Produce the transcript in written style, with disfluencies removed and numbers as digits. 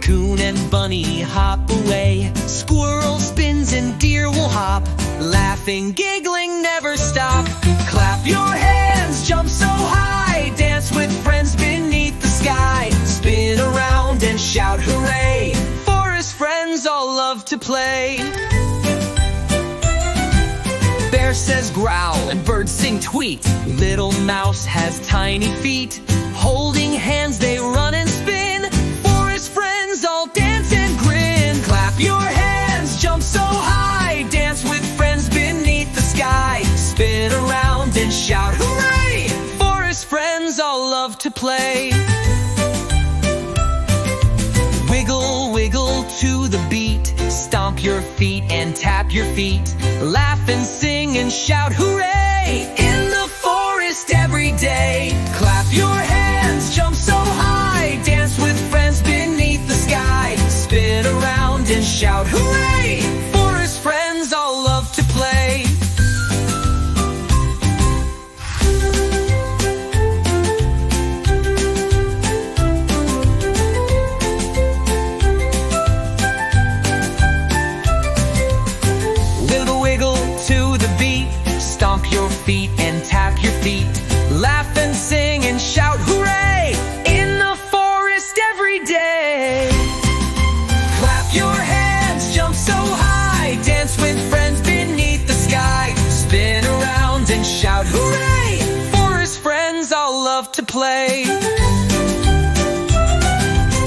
Coon and bunny hop away, squirrel spins and deer will hop, laughing, giggling, never stop. Clap your hands, jump so high, dance with friends beneath the sky, spin around and shout hooray, forest friends all love to play. Bear says growl and birds sing tweet, little mouse has tiny feet, holding hands they run and spin, forest friends all dance and grin. Clap your hands, jump so high, dance with friends beneath the sky, spin around and shout hooray, forest friends all love to play. Wiggle, wiggle to the beat, stomp your feet and tap your feet, laugh and sing and shout hooray, in the forest every day. Clap your hands, jump so high, dance with friends beneath the sky, spin around and shout hooray,